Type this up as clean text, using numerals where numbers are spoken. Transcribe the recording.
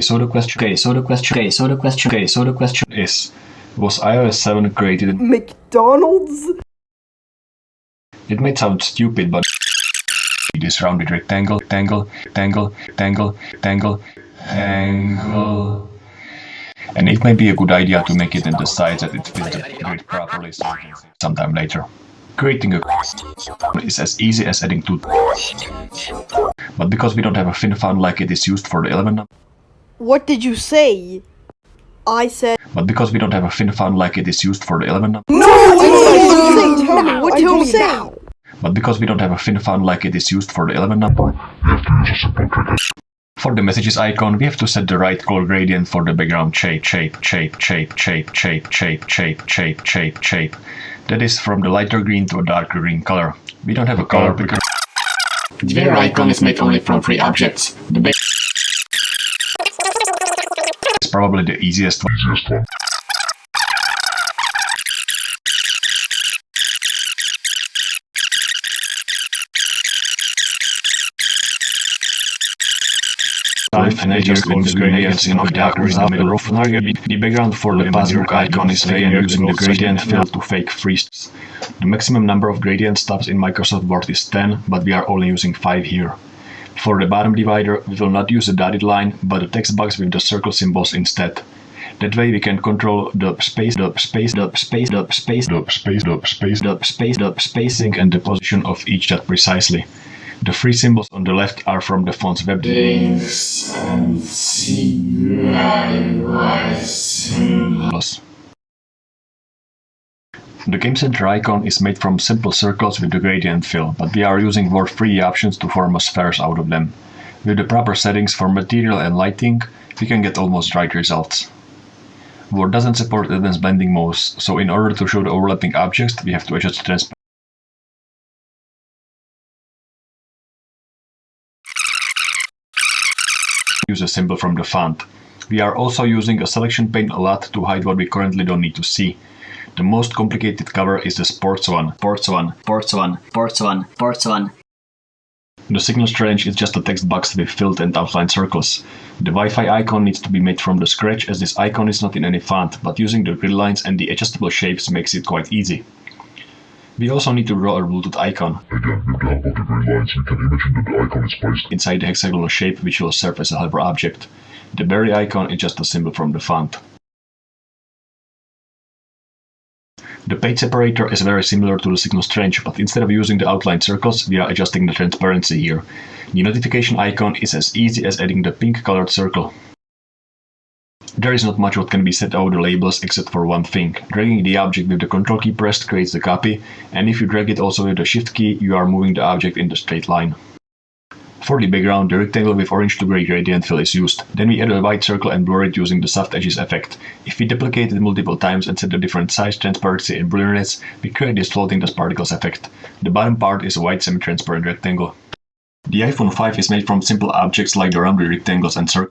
So the question is, was iOS 7 created in McDonald's? It may sound stupid, but this rounded rectangle, and it may be a good idea to make it in the size that it fits the grid properly sometime later. Creating a is as easy as adding two, but because we don't have a fin fund like it is used for the element number. What did you say? I said. But because we don't have a fin fund like it is used for the element number. No! What did you say? But because we don't have a fin fund like it is used for the element number. For the messages icon, we have to set the right color gradient for the background shape. That is from the lighter green to a darker green color. We don't have a color picker. The bear icon is made only from 3 objects. The bear is probably the easiest one. And I just got the gradients in the darker in the middle of the background for the password icon is again using the gradient fill to fake freeze. The maximum number of gradient stubs in Microsoft Word is 10, but we are only using 5 here. For the bottom divider, we will not use a dotted line, but a text box with the circle symbols instead. That way we can control the spacing and the position of each dot precisely. The 3 symbols on the left are from the font's web symbols. The Game Center icon is made from simple circles with the gradient fill, but we are using Word 3D options to form spheres out of them. With the proper settings for material and lighting, we can get almost right results. Word doesn't support advanced blending modes, so in order to show the overlapping objects, we have to adjust the transparency. Use a symbol from the font. We are also using a selection pane a lot to hide what we currently don't need to see. The most complicated cover is the sports one. The signal range is just a text box with filled and outlined circles. The Wi-Fi icon needs to be made from the scratch as this icon is not in any font, but using the grid lines and the adjustable shapes makes it quite easy. We also need to draw a Bluetooth icon. Again, with the help of the grid lines, we can imagine that the icon is placed inside the hexagonal shape, which will serve as a helper object. The berry icon is just a symbol from the font. The page separator is very similar to the signal range, but instead of using the outlined circles, we are adjusting the transparency here. The notification icon is as easy as adding the pink colored circle. There is not much what can be said over the labels except for one thing. Dragging the object with the Ctrl key pressed creates the copy, and if you drag it also with the Shift key, you are moving the object in the straight line. For the background, the rectangle with orange to gray gradient fill is used. Then we add a white circle and blur it using the soft edges effect. If we duplicate it multiple times and set a different size, transparency and blurriness, we create this floating dust particles effect. The bottom part is a white semi-transparent rectangle. The iPhone 5 is made from simple objects like the rounded rectangles and circles.